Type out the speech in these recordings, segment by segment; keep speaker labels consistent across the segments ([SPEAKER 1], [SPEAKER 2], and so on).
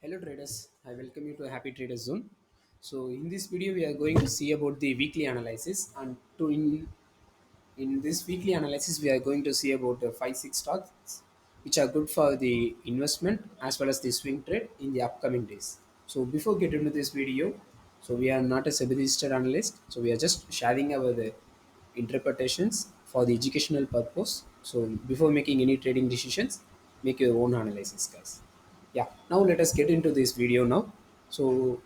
[SPEAKER 1] Hello traders, I welcome you to Happy Traders Zone. So in this video we are going to see about the weekly analysis and in this weekly analysis we are going to see about the 5 6 stocks which are good for the investment as well as the swing trade in the upcoming days. So before getting into this video, so we are not a SEBI registered analyst, so we are just sharing our interpretations for the educational purpose. So before making any trading decisions, make your own analysis, guys. Yeah, now let us get into this video now. So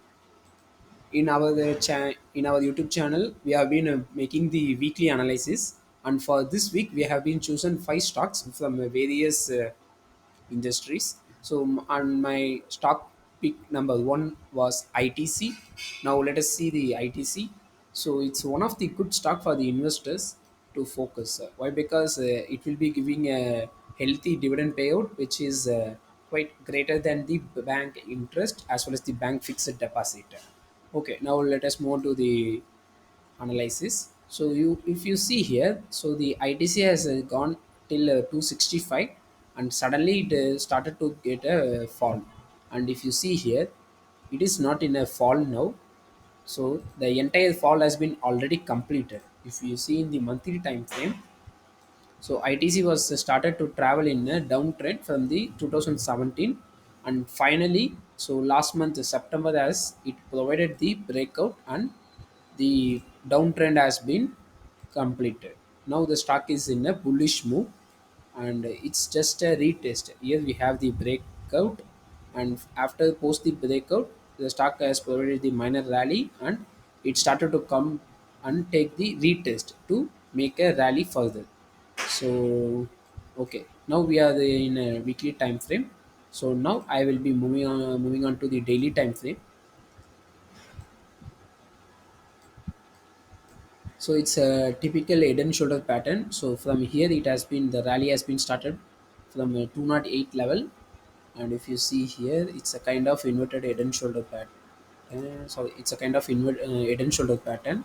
[SPEAKER 1] in our YouTube channel we have been making the weekly analysis, and for this week we have been chosen 5 stocks from various industries. So on my stock pick number one was ITC. Now let us see the ITC. So it's one of the good stock for the investors to focus. Why? Because it will be giving a healthy dividend payout, which is quite greater than the bank interest as well as the bank fixed deposit. Okay, now let us move to the analysis. So if you see here, so the ITC has gone till 265, and suddenly it started to get a fall. And if you see here, it is not in a fall now. So the entire fall has been already completed. If you see in the monthly time frame, so ITC was started to travel in a downtrend from the 2017, and finally, so last month September, as it provided the breakout and the downtrend has been completed. Now the stock is in a bullish move, and it's just a retest. Here we have the breakout, and after post the breakout, the stock has provided the minor rally, and it started to come and take the retest to make a rally further. So okay, now we are in a weekly time frame. So now I will be moving on to the daily time frame. So it's a typical head and shoulder pattern. So from here it has been, the rally has been started from a 208 level, and if you see here, it's a kind of inverted head and shoulder pattern. Sorry, it's a kind of head and shoulder pattern.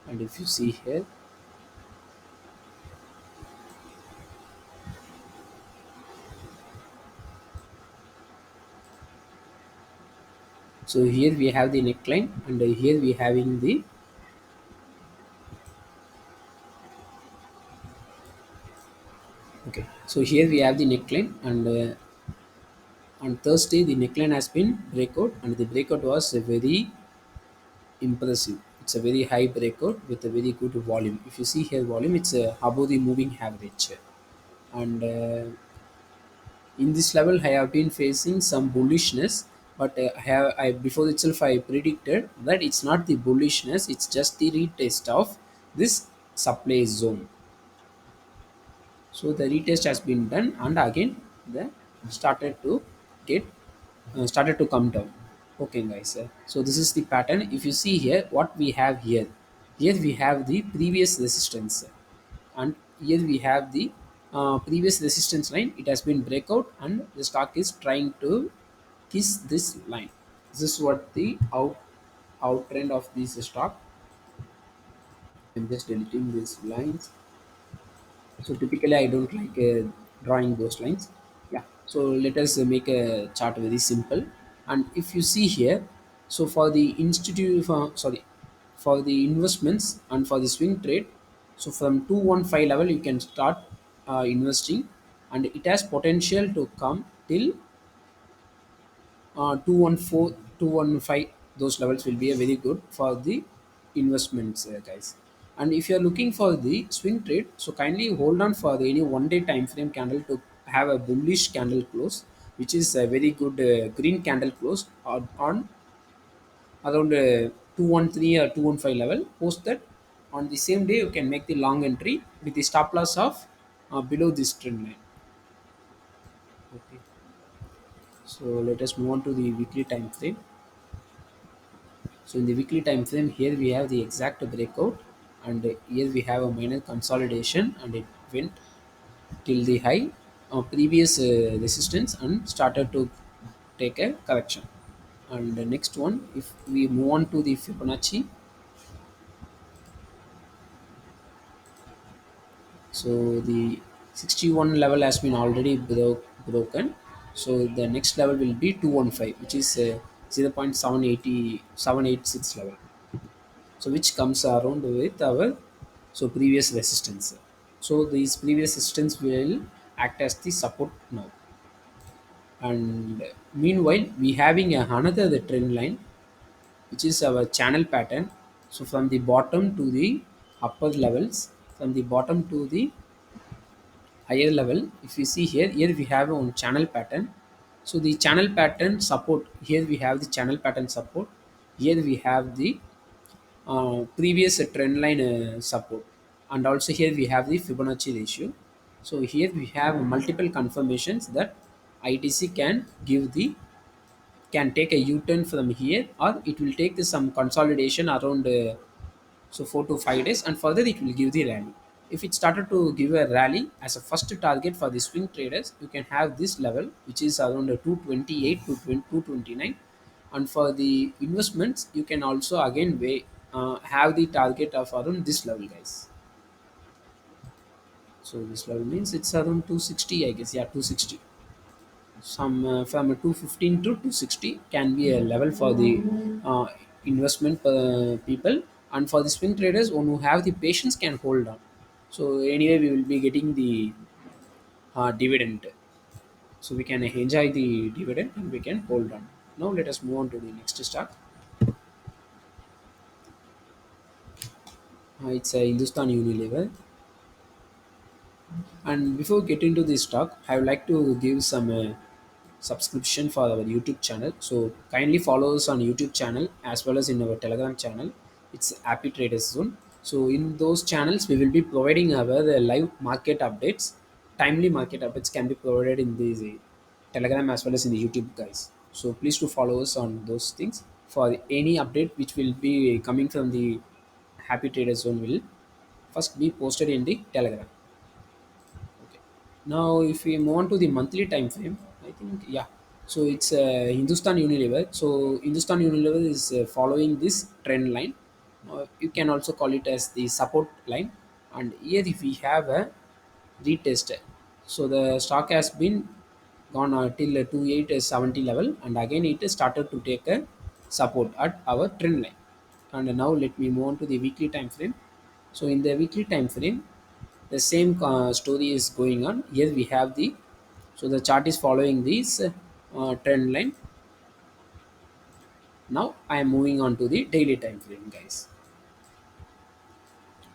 [SPEAKER 1] And if you see here, so here we have the neckline, and here we having the, okay. So here we have the neckline, and on Thursday the neckline has been breakout, and the breakout was very impressive. It's a very high breakout with a very good volume. If you see here volume, it's above the moving average, and in this level I have been facing some bullishness, but I before itself I predicted that it's not the bullishness, it's just the retest of this supply zone. So the retest has been done, and again the started to get started to come down. Okay, guys. So this is the pattern. If you see here, what we have here, here we have the previous resistance, and here we have the previous resistance line. It has been breakout, and the stock is trying to kiss this line. This is what the out trend of this stock. I'm just deleting these lines. So typically I don't like drawing those lines. Yeah, so let us make a chart very simple. And if you see here, so for the institute sorry, for the investments and for the swing trade, so from 215 level you can start investing, and it has potential to come till 214 215. Those levels will be a very good for the investments, guys. And if you are looking for the swing trade, so kindly hold on for the any 1 day time frame candle to have a bullish candle close, which is a very good green candle close on around 213 or 215 level. Post that, on the same day you can make the long entry with the stop loss of below this trend line. Okay, so let us move on to the weekly time frame. So in the weekly time frame, here we have the exact breakout, and here we have a minor consolidation, and it went till the high previous resistance and started to take a correction. And the next one, if we move on to the Fibonacci, so the 61 level has been already broken. So the next level will be 215, which is 0.786 level. So which comes around with our previous resistance. So these previous resistance will act as the support now. And meanwhile, we having another trend line, which is our channel pattern. So from the bottom to the upper levels, from the bottom to the higher level, if you see here we have on channel pattern. So the channel pattern support, here we have the channel pattern support, here we have the previous trend line support, and also here we have the Fibonacci ratio. So here we have multiple confirmations that ITC can take a U-turn from here, or it will take some consolidation around 4 to 5 days, and further it will give the rally. If it started to give a rally as a first target for the swing traders, you can have this level, which is around 228 to 229. And for the investments, you can also again have the target of around this level, guys. So this level means it's around 260, I guess. Yeah, 260. Some from 215 to 260 can be a level for the uh, investment people, and for the swing traders one who have the patience can hold on. So anyway, we will be getting the dividend, so we can enjoy the dividend and we can hold on. Now let us move on to the next stock. It's a Hindustan Unilever. And before getting to this stock, I would like to give some subscription for our YouTube channel. So kindly follow us on YouTube channel as well as in our Telegram channel. It's Happy Traders Zone. So in those channels, we will be providing our live market updates. Timely market updates can be provided in the Telegram as well as in the YouTube, guys. So please to follow us on those things. For any update which will be coming from the Happy Traders Zone will first be posted in the Telegram. Okay. Now, if we move on to the monthly time frame, I think yeah. So it's Hindustan Unilever. So Hindustan Unilever is following this trend line. You can also call it as the support line. And here, if we have a retest, so the stock has been gone till 2870 level, and again it started to take a support at our trend line. And now let me move on to the weekly time frame. So in the weekly time frame, the same story is going on. Here we have the chart is following this trend line. Now I am moving on to the daily time frame, guys.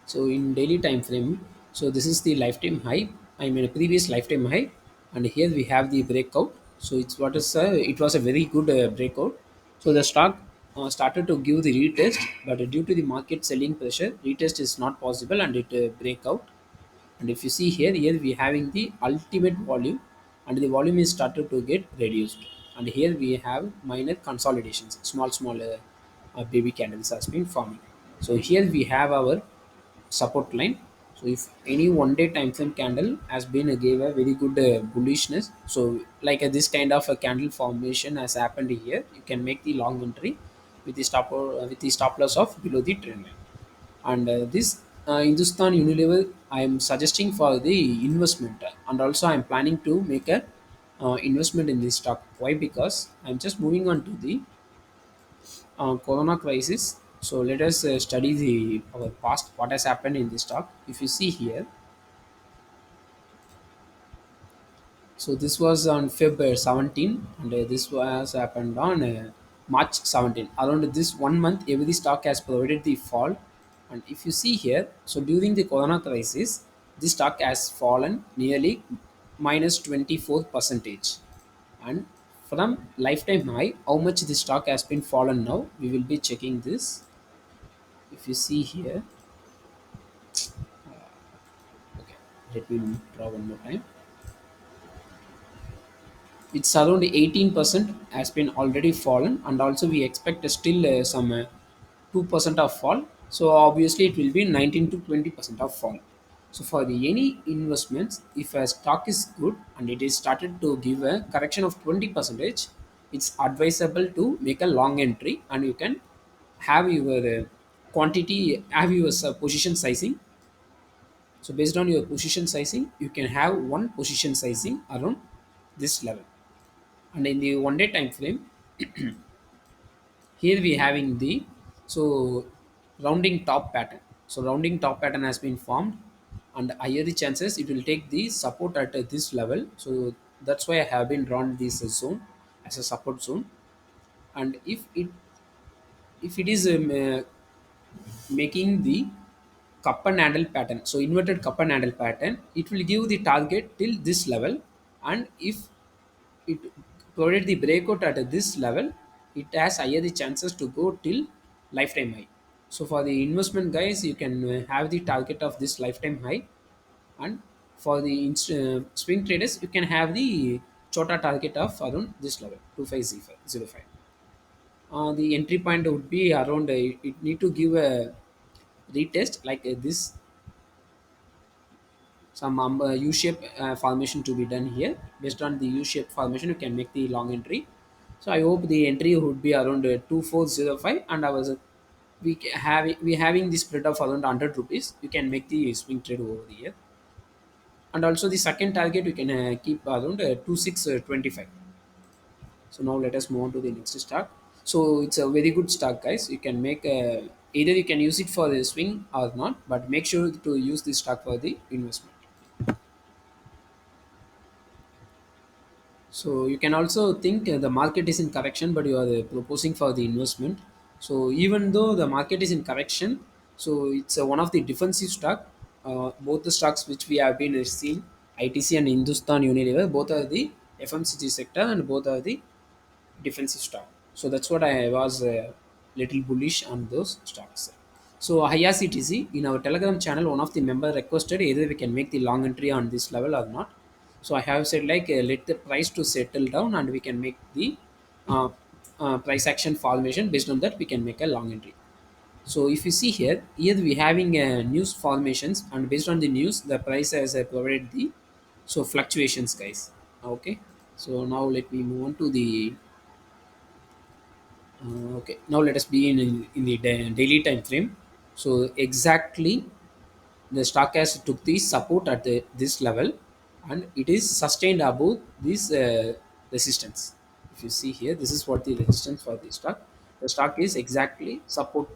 [SPEAKER 1] So in daily time frame, so this is the lifetime high, I mean a previous lifetime high, and here we have the breakout. So it was a very good breakout. So the stock started to give the retest, but due to the market selling pressure, retest is not possible and it break out. And if you see here we having the ultimate volume, and the volume is started to get reduced, and here we have minor consolidations, small baby candles has been forming. So here we have our support line. So if any one day time frame candle has been gave a very good bullishness, so like this kind of a candle formation has happened here, you can make the long entry with the stop loss of below the trend line. And this Hindustan Unilever, I am suggesting for the investment, and also I am planning to make a investment in this stock. Why? Because I am just moving on to the Corona crisis. So let us study the our past, what has happened in this stock. If you see here, so this was on February 17, and this was happened on March 17. Around this 1 month, every stock has provided the fall. And if you see here, so during the Corona crisis, the stock has fallen nearly minus 24 percentage. And from lifetime high, how much the stock has been fallen now? We will be checking this. If you see here, okay, let me draw one more time. It's around 18% has been already fallen, and also we expect still some 2% of fall. So obviously it will be 19 to 20% of fall. So for the any investments, if a stock is good and it is started to give a correction of 20 percentage, it's advisable to make a long entry, and you can have your quantity, have your position sizing. So based on your position sizing, you can have one position sizing around this level. And in the 1 day time frame, here we having the so rounding top pattern. So rounding top pattern has been formed, and higher the chances it will take the support at this level. So that's why I have been drawn this zone as a support zone. And if it is making the cup and handle pattern, so inverted cup and handle pattern, it will give the target till this level. And if it provided the breakout at this level, it has higher the chances to go till lifetime high. So for the investment guys, you can have the target of this lifetime high. And for the swing traders, you can have the chota target of around this level 2505. The entry point would be around it need to give a retest like this, some U-shape formation to be done here. Based on the U-shape formation, you can make the long entry. So I hope the entry would be around 2405, and I was we having the spread of around 100 rupees. You can make the swing trade over the year. And also the second target you can keep around 2625. So now let us move on to the next stock. So it's a very good stock, guys. You can make either you can use it for the swing or not, but make sure to use this stock for the investment. So you can also think the market is in correction, but you are proposing for the investment. So even though the market is in correction, so it's one of the defensive stock. Both the stocks which we have been seeing, ITC and Hindustan Unilever, both are the FMCG sector and both are the defensive stock. So that's what I was little bullish on those stocks. So IRCTC in our Telegram channel, one of the member requested either we can make the long entry on this level or not. So I have said like let the price to settle down and we can make the uh, price action formation. Based on that, we can make a long entry. So if you see here, here we having news formations, and based on the news, the price has provided the so fluctuations, guys. Okay. So now let me move on to the okay, now let us be in the daily time frame. So exactly the stock has took the support at this level, and it is sustained above this resistance. If you see here, this is what the resistance for the stock. The stock is exactly support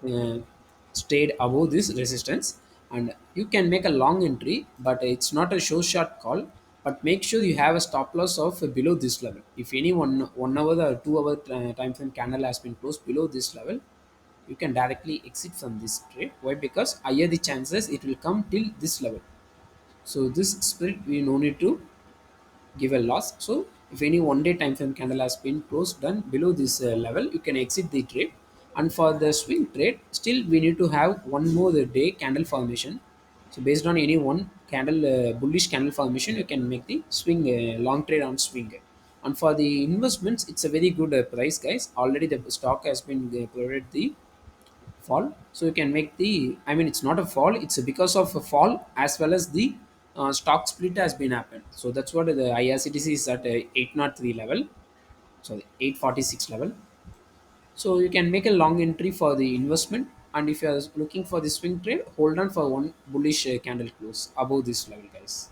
[SPEAKER 1] stayed above this resistance, and you can make a long entry, but it's not a show short call. But make sure you have a stop loss of below this level. If any 1 hour or 2 hour time frame candle has been closed below this level, you can directly exit from this trade. Why? Because higher the chances it will come till this level. So this spread we no need to give a loss. So if any 1 day time frame candle has been closed done below this level, you can exit the trade. And for the swing trade, still we need to have one more day candle formation. So based on any one candle bullish candle formation, you can make the swing long trade on swing. And for the investments, it's a very good price, guys. Already the stock has been provided the fall. So you can make the, I mean, it's not a fall, it's because of a fall as well as the stock split has been happened. So that's what the IRCTC is at 803 level, sorry, 846 level. So you can make a long entry for the investment. And if you are looking for the swing trade, hold on for one bullish candle close above this level, guys.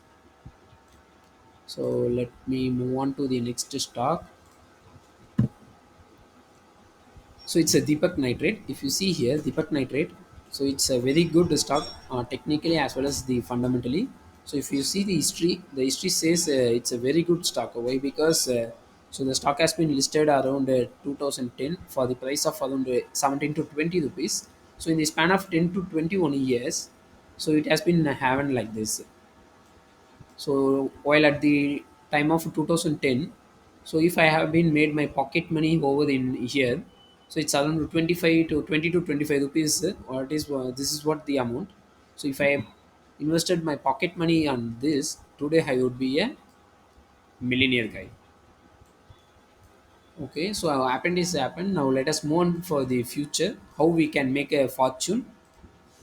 [SPEAKER 1] So let me move on to the next stock. So it's a Deepak Nitrate. If you see here, Deepak Nitrate, so it's a very good stock technically as well as the fundamentally. So if you see the history says it's a very good stock. Why? Because so the stock has been listed around 2010 for the price of around 17 to 20 rupees. So in the span of 10 to 21 years, so it has been having like this. So while at the time of 2010, so if I have been made my pocket money over in here, so it's around 25 to 20 to 25 rupees. What is this is what the amount. So if I invested my pocket money on this today, I would be a millionaire guy. Okay, so what happened is happened. Now let us move on for the future. How we can make a fortune.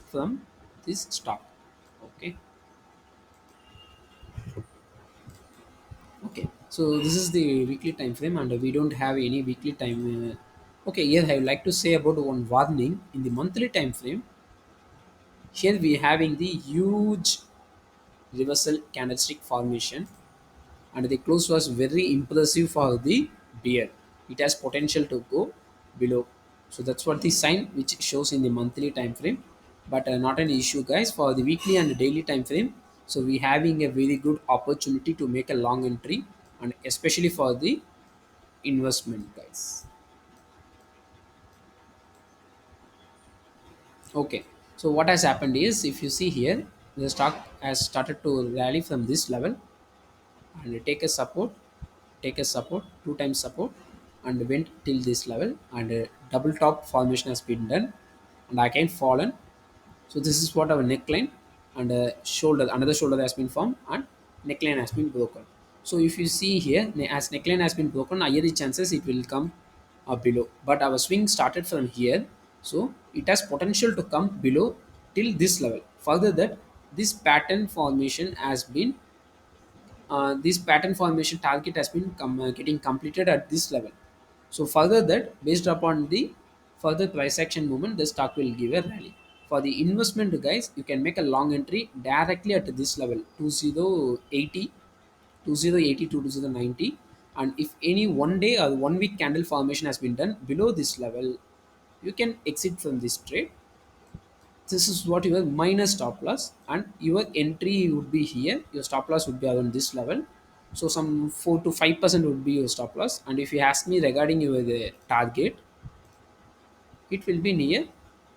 [SPEAKER 1] from this stock. Okay. Okay, so this is the weekly time frame, and we don't have any weekly time. Okay, here I would like to say about one warning in the monthly time frame. Here we having the huge reversal candlestick formation, and the close was very impressive for the bear. It has potential to go below, so that's what the sign which shows in the monthly time frame, but not an issue, guys, for the weekly and daily time frame. So we having a very good opportunity to make a long entry, and especially for the investment, guys. Okay, so what has happened is, if you see here, the stock has started to rally from this level and take a support, two times support, and went till this level, and a double top formation has been done, and again fallen. So this is what our neckline, and shoulder, another shoulder has been formed, and neckline has been broken. So if you see here, as neckline has been broken, higher the chances it will come below. But our swing started from here, so it has potential to come below till this level. Further that, this pattern formation has been this pattern formation target has been getting completed at this level. So further that, based upon the further price action movement, the stock will give a rally. For the investment, guys, you can make a long entry directly at this level, 2080, 2080 to 2090. And if any one day or 1 week candle formation has been done below this level, you can exit from this trade. This is what your minus stop loss, and your entry would be here. Your stop loss would be around this level, so some 4 to 5% would be your stop loss. And if you ask me regarding your target, it will be near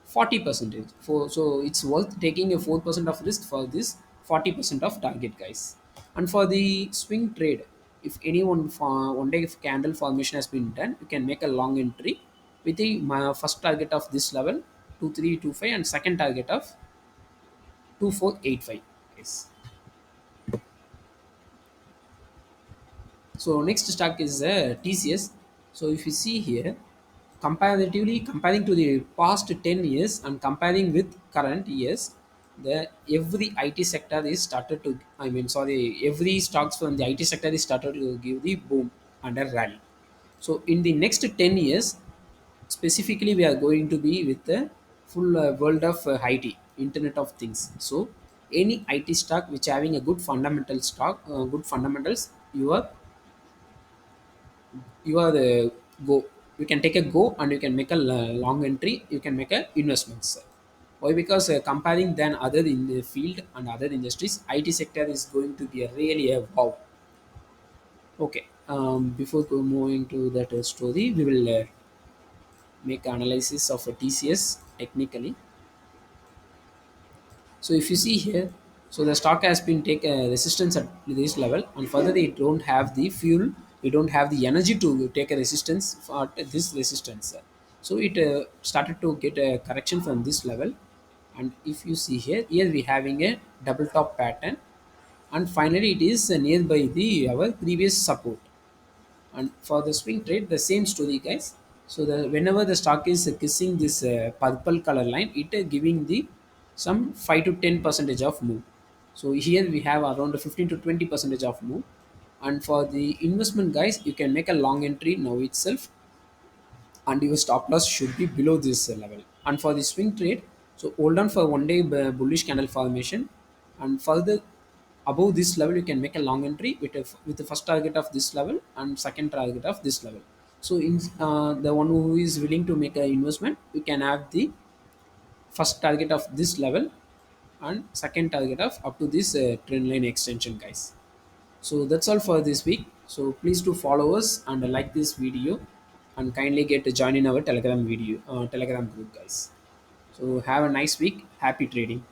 [SPEAKER 1] 40 percentage for, so it's worth taking a 4% of risk for this 40% of target, guys. And for the swing trade, if anyone for 1 day if candle formation has been done, you can make a long entry with the my first target of this level 2325, and second target of 2485. Yes. So next stock is TCS. So if you see here, comparatively comparing to the past 10 years and comparing with current years, the every IT sector is started to, I mean, sorry, every stocks from the IT sector is started to give the boom and a rally. So in the next 10 years, specifically, we are going to be with the full world of IT, Internet of Things. So any IT stock which having a good fundamental stock, good fundamentals, you are the go. You can take a go, and you can make a long entry. You can make a investments. Why? Because comparing than other in the field and other industries, IT sector is going to be a really a wow. Okay. Before moving to that story, we will make analysis of a TCS technically. So if you see here, so the stock has been take a resistance at this level, and further they don't have the fuel, we don't have the energy to take a resistance for this resistance. So it started to get a correction from this level, and if you see here, we having a double top pattern, and finally it is nearby the our previous support. And for the swing trade, the same story, guys. So the whenever the stock is kissing this purple color line, it giving the some 5 to 10 percentage of move. So here we have around 15 to 20 percentage of move. And for the investment, guys, you can make a long entry now itself, and your stop loss should be below this level. And for the swing trade, so hold on for 1 day bullish candle formation, and further above this level you can make a long entry with with the first target of this level and second target of this level. So in the one who is willing to make an investment, you can have the first target of this level and second target of up to this trend line extension, guys. So that's all for this week. So please do follow us and like this video, and kindly get to join in our Telegram video, Telegram group, guys. So have a nice week. Happy trading.